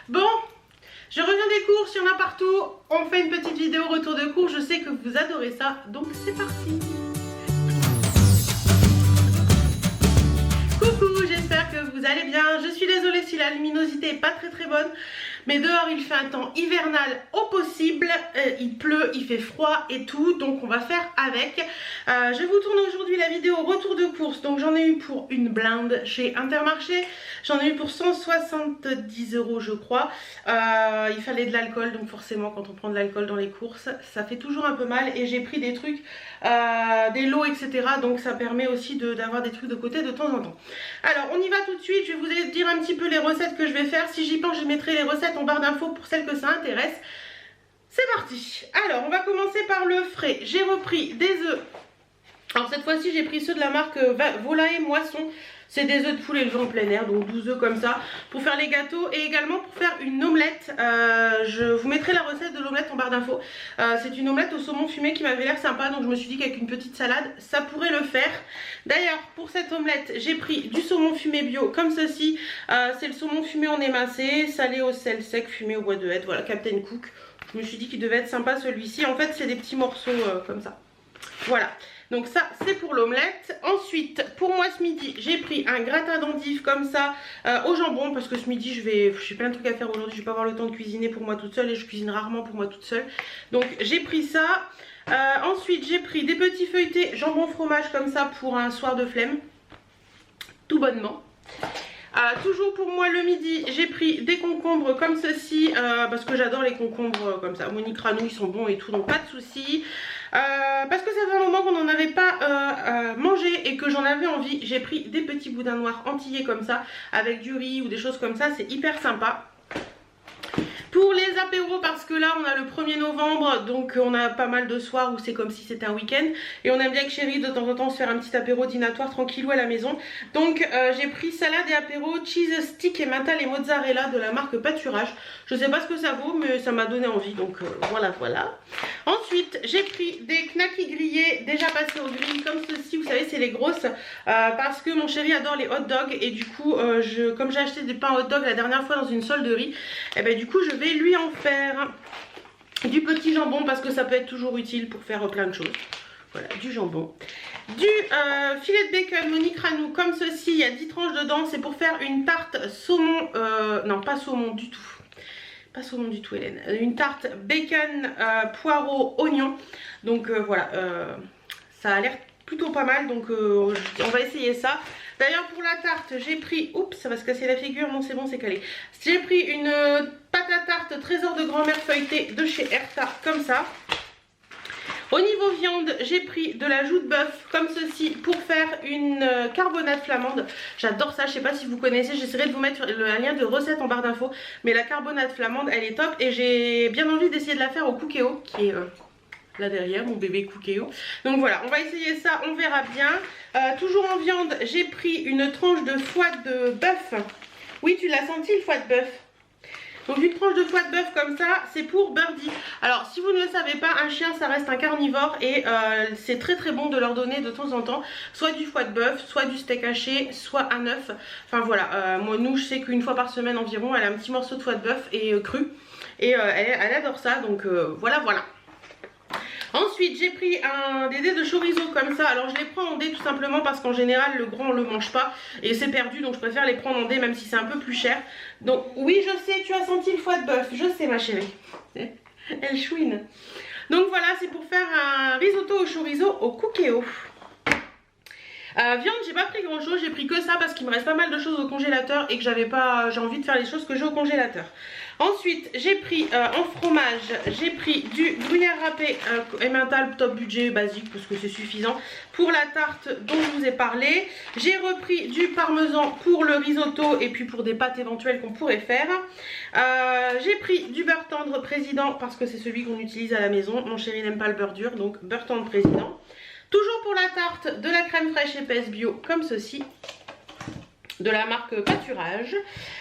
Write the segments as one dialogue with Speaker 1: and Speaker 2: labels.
Speaker 1: Bon, je reviens des courses, il y en a partout. On fait une petite vidéo retour de courses. Je sais que vous adorez ça, donc c'est parti. Coucou, j'espère que vous allez bien. Je suis désolée si la luminosité est pas très bonne, mais dehors il fait un temps hivernal au possible. Il pleut, il fait froid et tout, donc on va faire avec. Je vous tourne aujourd'hui la vidéo retour de course. Donc j'en ai eu pour une blinde chez Intermarché. J'en ai eu pour 170 € je crois. Il fallait de l'alcool, donc forcément quand on prend de l'alcool dans les courses, ça fait toujours un peu mal. Et j'ai pris des trucs, des lots, etc. Donc ça permet aussi d'avoir des trucs de côté de temps en temps. Alors on y va tout de suite, je vais vous dire un petit peu les recettes que je vais faire. Si j'y pense, je mettrai les recettes en barre d'infos pour celles que ça intéresse. C'est parti. Alors on va commencer par le frais. J'ai repris des œufs. Alors cette fois-ci j'ai pris ceux de la marque Volaille Moisson. C'est des œufs de poulet élevés en plein air, donc 12 œufs comme ça pour faire les gâteaux et également pour faire une omelette. Je vous mettrai la recette de l'omelette en barre d'infos. C'est une omelette au saumon fumé qui m'avait l'air sympa, donc je me suis dit qu'avec une petite salade ça pourrait le faire. D'ailleurs pour cette omelette j'ai pris du saumon fumé bio comme ceci. C'est le saumon fumé en émincé, salé au sel sec, fumé au bois de hêtre, voilà, Captain Cook. Je me suis dit qu'il devait être sympa celui-ci. En fait c'est des petits morceaux comme ça. Voilà. Donc ça c'est pour l'omelette. Ensuite pour moi ce midi j'ai pris un gratin d'endives comme ça au jambon, parce que ce midi j'ai plein de trucs à faire aujourd'hui, je vais pas avoir le temps de cuisiner pour moi toute seule et je cuisine rarement pour moi toute seule. Donc j'ai pris ça. Ensuite j'ai pris des petits feuilletés jambon fromage comme ça pour un soir de flemme, tout bonnement. Toujours pour moi le midi j'ai pris des concombres comme ceci, parce que j'adore les concombres comme ça. Monique Ranou ils sont bons et tout, donc pas de soucis. Parce que ça fait un moment qu'on n'en avait pas mangé et que j'en avais envie, j'ai pris des petits boudins noirs entiers comme ça avec du riz ou des choses comme ça, c'est hyper sympa. Pour les apéros, parce que là on a le 1er novembre, donc on a pas mal de soirs où c'est comme si c'était un week-end. Et on aime bien avec chérie de temps en temps se faire un petit apéro dînatoire tranquillou à la maison. Donc j'ai pris salade et apéro, cheese stick et mental et mozzarella de la marque Pâturage. Je sais pas ce que ça vaut mais ça m'a donné envie, donc voilà. Ensuite j'ai pris des knackis grillés déjà passés au grill comme ceci, vous savez c'est les grosses, parce que mon chéri adore les hot dogs. Et du coup comme j'ai acheté des pains hot dog la dernière fois dans une solderie, et ben du coup je vais lui en faire du petit jambon parce que ça peut être toujours utile pour faire plein de choses. Voilà, du jambon, du filet de bacon Monique Ranou comme ceci, il y a 10 tranches dedans, c'est pour faire une tarte saumon, non pas saumon du tout, pas saumon du tout Hélène, une tarte bacon, poireau, oignon. Donc voilà, ça a l'air plutôt pas mal, donc on va essayer ça. D'ailleurs pour la tarte j'ai pris, oups ça va se casser la figure, non c'est bon c'est calé. J'ai pris une pâte à tarte trésor de grand-mère feuilletée de chez Erta comme ça. Au niveau viande j'ai pris de la joue de bœuf comme ceci pour faire une carbonate flamande. J'adore ça, je sais pas si vous connaissez, j'essaierai de vous mettre un lien de recette en barre d'infos. Mais la carbonate flamande elle est top et j'ai bien envie d'essayer de la faire au Cookéo qui est... là derrière mon bébé Cookéo. Donc voilà, on va essayer ça, on verra bien. Toujours en viande j'ai pris une tranche de foie de bœuf. Oui tu l'as senti le foie de bœuf. Donc une tranche de foie de bœuf comme ça, c'est pour Birdie. Alors si vous ne le savez pas, un chien ça reste un carnivore et c'est très bon de leur donner de temps en temps soit du foie de bœuf, soit du steak haché, soit un œuf. Enfin voilà, moi nous je sais qu'une fois par semaine environ elle a un petit morceau de foie de bœuf et cru. Et elle adore ça, donc voilà. Ensuite j'ai pris des dés de chorizo comme ça. Alors je les prends en dés tout simplement parce qu'en général le grand on le mange pas et c'est perdu, donc je préfère les prendre en dés même si c'est un peu plus cher. Donc oui je sais, tu as senti le foie de bœuf, je sais ma chérie. Elle chouine. Donc voilà, c'est pour faire un risotto au chorizo au Cookéo. Viande j'ai pas pris grand chose, j'ai pris que ça parce qu'il me reste pas mal de choses au congélateur et que j'ai envie de faire les choses que j'ai au congélateur. Ensuite j'ai pris en fromage, j'ai pris du gruyère râpé emmental top budget basique parce que c'est suffisant pour la tarte dont je vous ai parlé. J'ai repris du parmesan pour le risotto et puis pour des pâtes éventuelles qu'on pourrait faire. J'ai pris du beurre tendre président parce que c'est celui qu'on utilise à la maison. Mon chéri n'aime pas le beurre dur, donc beurre tendre président. Toujours pour la tarte, de la crème fraîche épaisse bio comme ceci, de la marque Pâturage.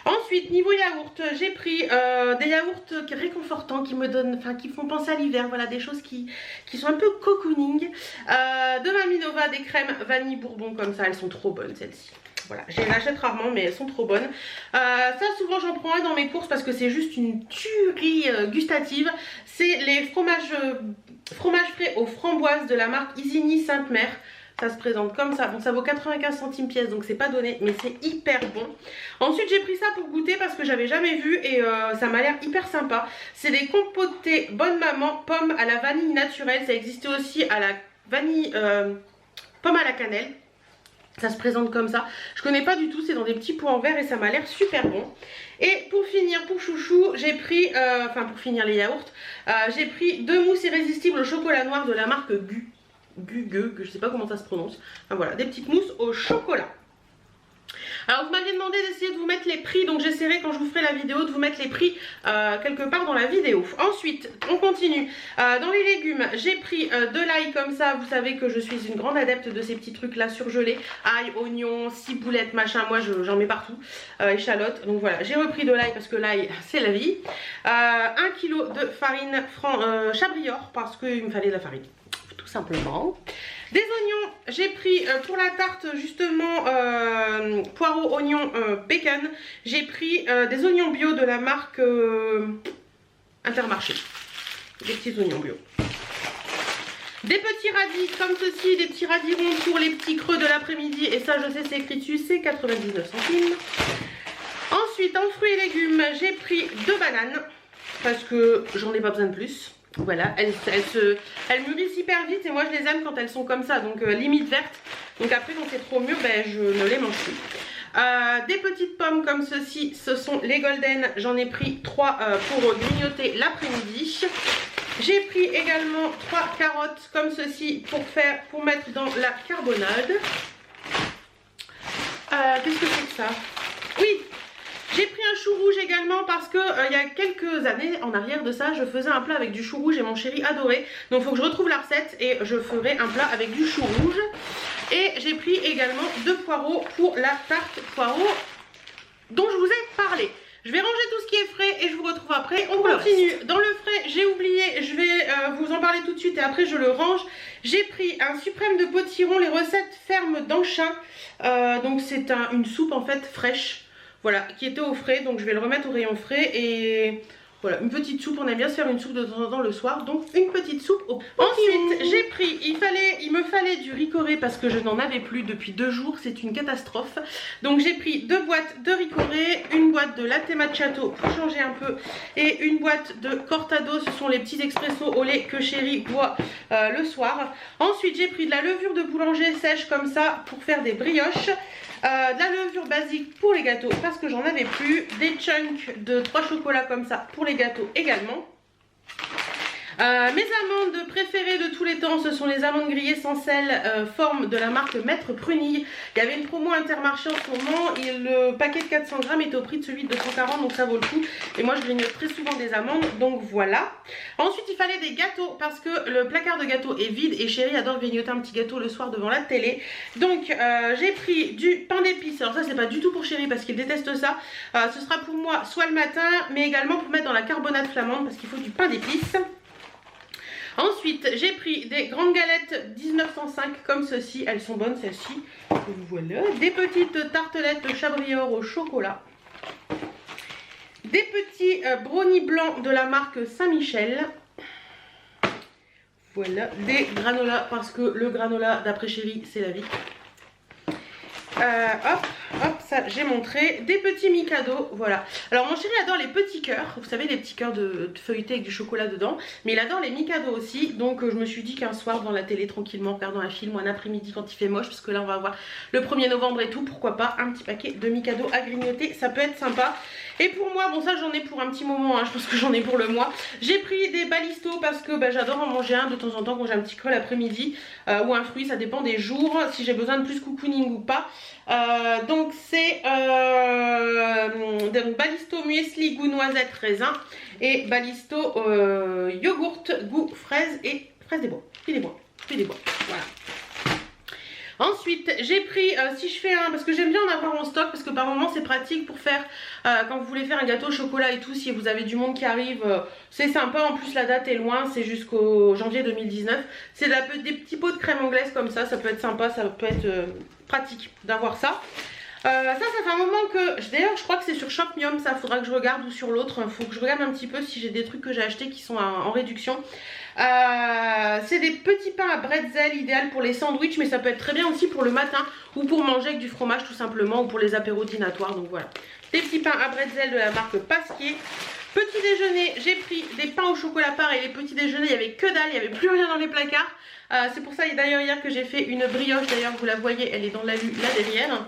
Speaker 1: Ensuite niveau yaourt, j'ai pris des yaourts réconfortants qui me donnent, enfin qui font penser à l'hiver, voilà, des choses qui sont un peu cocooning. De Maminova, des crèmes vanille bourbon comme ça, elles sont trop bonnes celles-ci. Voilà, je les achète rarement mais elles sont trop bonnes. Ça souvent j'en prends un dans mes courses parce que c'est juste une tuerie gustative. C'est les fromages frais aux framboises de la marque Isigny Sainte-Mère. Ça se présente comme ça. Bon, ça vaut 95 centimes pièce, donc c'est pas donné, mais c'est hyper bon. Ensuite, j'ai pris ça pour goûter parce que j'avais jamais vu et ça m'a l'air hyper sympa. C'est des compotés Bonne Maman pomme à la vanille naturelle. Ça existait aussi à la vanille pomme à la cannelle. Ça se présente comme ça. Je connais pas du tout, c'est dans des petits pots en verre et ça m'a l'air super bon. Et pour finir, pour chouchou, j'ai pris, pour finir les yaourts, j'ai pris 2 mousses irrésistibles au chocolat noir de la marque Gugue, que je sais pas comment ça se prononce. Enfin voilà, des petites mousses au chocolat. Alors vous m'aviez demandé d'essayer de vous mettre les prix, donc j'essaierai quand je vous ferai la vidéo de vous mettre les prix quelque part dans la vidéo. Ensuite, on continue. Dans les légumes, j'ai pris de l'ail comme ça. Vous savez que je suis une grande adepte de ces petits trucs là surgelés. Ail, oignon, ciboulette, machin, moi j'en mets partout. Échalote, donc voilà, j'ai repris de l'ail parce que l'ail c'est la vie. 1 kg de farine Chabrior parce qu'il me fallait de la farine, tout simplement. Des oignons, j'ai pris pour la tarte justement poireaux, oignons, bacon. J'ai pris des oignons bio de la marque Intermarché. Des petits oignons bio. Des petits radis comme ceci, des petits radis ronds pour les petits creux de l'après-midi. Et ça je sais c'est écrit dessus, c'est 99 centimes. Ensuite en fruits et légumes, j'ai pris 2 bananes parce que j'en ai pas besoin de plus. Voilà, elles mûrissent hyper vite et moi je les aime quand elles sont comme ça, donc limite vertes. Donc après quand c'est trop mûr, ben, je ne les mange plus. Des petites pommes comme ceci, ce sont les golden, j'en ai pris 3 pour grignoter l'après-midi. J'ai pris également 3 carottes comme ceci pour mettre dans la carbonade. Qu'est-ce que c'est que ça? Oui! J'ai pris un chou rouge également parce que il y a quelques années en arrière de ça, je faisais un plat avec du chou rouge et mon chéri adorait. Donc il faut que je retrouve la recette et je ferai un plat avec du chou rouge. Et j'ai pris également 2 poireaux pour la tarte poireaux dont je vous ai parlé. Je vais ranger tout ce qui est frais et je vous retrouve après. On continue. Dans le frais, j'ai oublié, je vais vous en parler tout de suite et après je le range. J'ai pris un suprême de potiron, les recettes fermes d'Anchin. Donc c'est une soupe en fait fraîche. Voilà, qui était au frais, donc je vais le remettre au rayon frais et voilà, une petite soupe, on aime bien se faire une soupe de temps en temps le soir, donc une petite soupe au Ensuite, j'ai pris, il me fallait du ricoré parce que je n'en avais plus depuis 2 jours, c'est une catastrophe. Donc j'ai pris 2 boîtes de ricoré, une boîte de latte macchiato pour changer un peu et une boîte de cortado, ce sont les petits expressos au lait que chéri boit le soir. Ensuite, j'ai pris de la levure de boulanger sèche comme ça pour faire des brioches. De la levure basique pour les gâteaux parce que j'en avais plus, des chunks de 3 chocolats comme ça pour les gâteaux également. Mes amandes préférées de tous les temps, ce sont les amandes grillées sans sel forme de la marque Maître Prunille. Il y avait une promo Intermarché en ce moment et le paquet de 400 grammes était au prix de celui de 240, donc ça vaut le coup. Et moi je grignote très souvent des amandes, donc voilà. Ensuite il fallait des gâteaux parce que le placard de gâteaux est vide et chéri adore grignoter un petit gâteau le soir devant la télé. Donc j'ai pris du pain d'épices, alors ça c'est pas du tout pour chéri parce qu'il déteste ça. Ce sera pour moi soit le matin mais également pour mettre dans la carbonade flamande parce qu'il faut du pain d'épices. Ensuite, j'ai pris des grandes galettes 1905 comme ceci. Elles sont bonnes celles-ci. Voilà. Des petites tartelettes Chabrior au chocolat. Des petits brownies blancs de la marque Saint-Michel. Voilà. Des granolas parce que le granola d'après chéri, c'est la vie. Hop, ça j'ai montré. Des petits Mikado, voilà. Alors mon chéri adore les petits cœurs, vous savez les petits cœurs de feuilleté avec du chocolat dedans. Mais il adore les Mikado aussi, donc je me suis dit qu'un soir devant la télé tranquillement, regardant un film ou un après-midi quand il fait moche, parce que là on va avoir le 1er novembre et tout, pourquoi pas un petit paquet de Mikado à grignoter, ça peut être sympa. Et pour moi, bon ça j'en ai pour un petit moment, hein, je pense que j'en ai pour le mois. J'ai pris des balistos parce que j'adore en manger un de temps en temps quand j'ai un petit creux l'après-midi ou un fruit, ça dépend des jours, si j'ai besoin de plus cocooning ou pas. Donc c'est balisto muesli goût noisette raisin et balisto yogourt goût fraise et fraise des bois, fruits des bois, voilà. Ensuite j'ai pris, si je fais un, parce que j'aime bien en avoir en stock parce que par moment c'est pratique pour faire, quand vous voulez faire un gâteau au chocolat et tout, si vous avez du monde qui arrive, c'est sympa, en plus la date est loin, c'est jusqu'au janvier 2019, c'est des petits pots de crème anglaise comme ça peut être sympa, ça peut être pratique d'avoir ça. Ça fait un moment que... D'ailleurs, je crois que c'est sur Shopmium, ça faudra que je regarde, ou sur l'autre. Faut que je regarde un petit peu si j'ai des trucs que j'ai achetés qui sont en réduction. C'est des petits pains à bretzel, idéal pour les sandwichs, mais ça peut être très bien aussi pour le matin ou pour manger avec du fromage tout simplement, ou pour les apéros dînatoires. Donc voilà, des petits pains à bretzel de la marque Pasquier. Petit déjeuner, j'ai pris des pains au chocolat pareil. Les petits déjeuners, il n'y avait que dalle, il n'y avait plus rien dans les placards. C'est pour ça d'ailleurs hier que j'ai fait une brioche. D'ailleurs vous la voyez, elle est dans l'alu là derrière.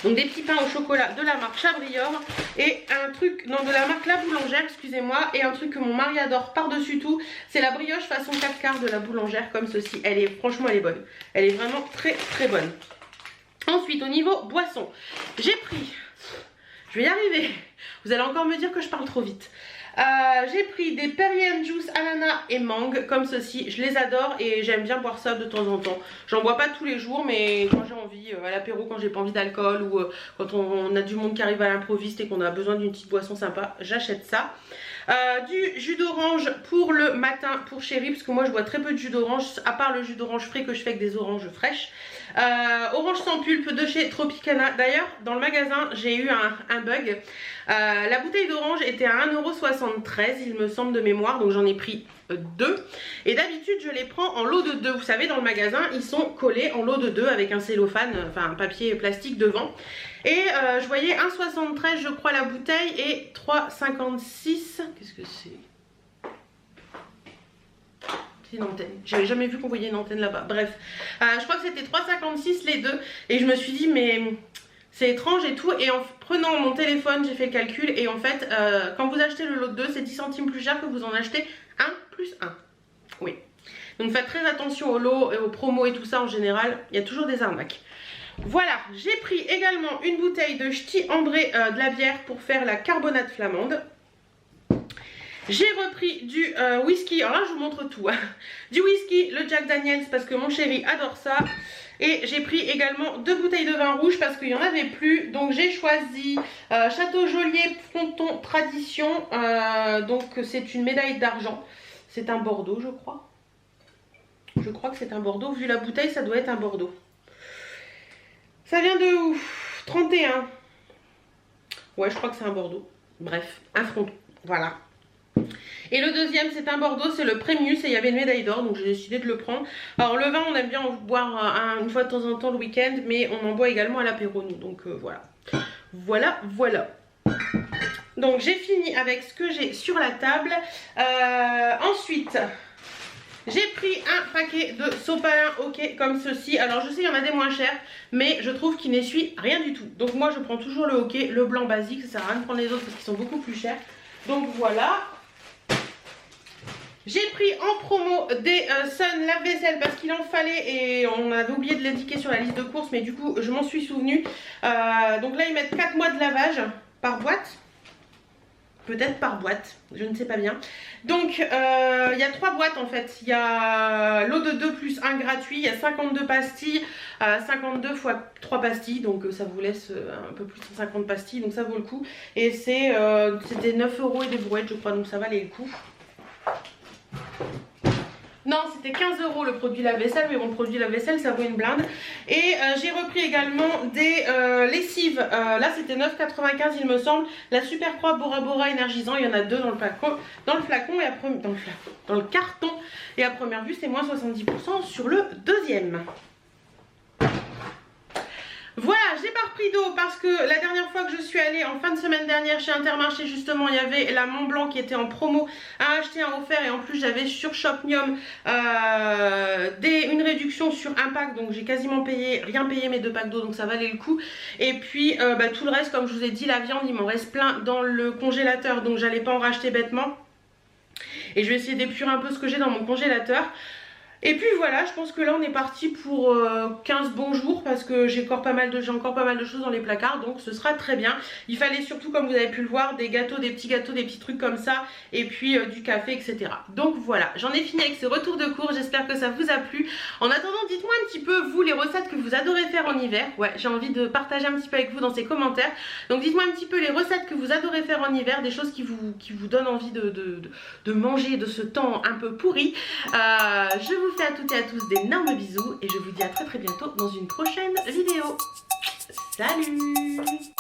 Speaker 1: Donc des petits pains au chocolat de la marque Chabrior et un truc, non, de la marque La Boulangère, excusez-moi, et un truc que mon mari adore par-dessus tout, c'est la brioche façon 4 quarts de La Boulangère comme ceci. Elle est, franchement, elle est bonne. Elle est vraiment très très bonne. Ensuite, au niveau boisson, j'ai pris, je vais y arriver, vous allez encore me dire que je parle trop vite. J'ai pris des Perrier Juice ananas et mangue comme ceci, je les adore et j'aime bien boire ça de temps en temps. J'en bois pas tous les jours, mais quand j'ai envie, à l'apéro, quand j'ai pas envie d'alcool, ou quand on a du monde qui arrive à l'improviste et qu'on a besoin d'une petite boisson sympa, j'achète ça. Du jus d'orange pour le matin pour Chéri, parce que moi je bois très peu de jus d'orange, à part le jus d'orange frais que je fais avec des oranges fraîches. Orange sans pulpe de chez Tropicana. D'ailleurs dans le magasin j'ai eu un bug. La bouteille d'orange était à 1,73 € il me semble de mémoire, donc j'en ai pris 2. Et d'habitude je les prends en lot de 2. Vous savez, dans le magasin ils sont collés en lot de 2 avec un cellophane, enfin un papier plastique devant. Et je voyais 1,73 je crois la bouteille et 3,56. Qu'est-ce que c'est? C'est une antenne. J'avais jamais vu qu'on voyait une antenne là-bas. Bref, je crois que c'était 3,56 les deux. Et je me suis dit mais c'est étrange et tout. Et en prenant mon téléphone, j'ai fait le calcul. Et en fait, quand vous achetez le lot de 2, c'est 10 centimes plus cher que vous en achetez 1 plus 1. Oui. Donc faites très attention aux lots et aux promos et tout ça en général. Il y a toujours des arnaques. Voilà, j'ai pris également une bouteille de Ch'ti André de la bière pour faire la carbonate flamande. J'ai repris du whisky, alors là je vous montre tout, hein. Du whisky, le Jack Daniels parce que mon chéri adore ça. Et j'ai pris également 2 bouteilles de vin rouge parce qu'il n'y en avait plus. Donc j'ai choisi Château Joliet Fronton Tradition. Donc c'est une médaille d'argent. C'est un Bordeaux je crois. Je crois que c'est un Bordeaux. Vu la bouteille ça doit être un Bordeaux. Ça vient de où? 31. Ouais je crois que c'est un Bordeaux. Bref, un Fronton. Voilà. Et le deuxième c'est un Bordeaux, c'est le Prémius et il y avait une médaille d'or donc j'ai décidé de le prendre. Alors le vin on aime bien en boire une fois de temps en temps le week-end, mais on en boit également à l'apéro nous, donc voilà. Voilà. Donc j'ai fini avec ce que j'ai sur la table. Ensuite j'ai pris un paquet de sopalin ok comme ceci. Alors je sais il y en a des moins chers, mais je trouve qu'il n'essuie rien du tout. Donc moi je prends toujours le ok, le blanc basique, ça sert à rien de prendre les autres parce qu'ils sont beaucoup plus chers. Donc voilà. J'ai pris en promo des Sun lave-vaisselle parce qu'il en fallait et on avait oublié de l'indiquer sur la liste de courses, mais du coup je m'en suis souvenu. Donc là ils mettent 4 mois de lavage par boîte. Peut-être par boîte, je ne sais pas bien. Donc il y a 3 boîtes en fait. Il y a lot de 2 plus 1 gratuit. Il y a 52 pastilles, 52 x 3 pastilles. Donc ça vous laisse un peu plus de 150 pastilles. Donc ça vaut le coup. Et c'était 9 € et des brouettes je crois. Donc ça valait le coup. Non, c'était 15 € le produit lave-vaisselle, mais bon, le produit lave-vaisselle ça vaut une blinde. Et j'ai repris également des lessives. Là c'était 9,95 il me semble. La Super Croix Bora Bora énergisant, il y en a 2 dans le flacon, et dans le carton. Et à première vue c'est moins 70% sur le deuxième. Voilà, j'ai pas repris d'eau parce que la dernière fois que je suis allée en fin de semaine dernière chez Intermarché justement, il y avait la Mont Blanc qui était en promo à acheter, un offert, et en plus j'avais sur Shopmium une réduction sur un pack, donc j'ai quasiment rien payé mes 2 packs d'eau, donc ça valait le coup. Et puis tout le reste, comme je vous ai dit, la viande il m'en reste plein dans le congélateur, donc j'allais pas en racheter bêtement. Et je vais essayer d'épurer un peu ce que j'ai dans mon congélateur. Et puis voilà, je pense que là on est parti pour 15 bons jours parce que j'ai encore pas mal de choses dans les placards, donc ce sera très bien. Il fallait surtout, comme vous avez pu le voir, des gâteaux, des petits trucs comme ça, et puis du café, etc. Donc voilà, j'en ai fini avec ce retour de cours, j'espère que ça vous a plu. En attendant, dites-moi un petit peu vous les recettes que vous adorez faire en hiver. Ouais, j'ai envie de partager un petit peu avec vous dans ces commentaires. Donc dites-moi un petit peu les recettes que vous adorez faire en hiver, des choses qui vous donnent envie de manger de ce temps un peu pourri. Je vous fais à toutes et à tous d'énormes bisous et je vous dis à très bientôt dans une prochaine vidéo. Salut!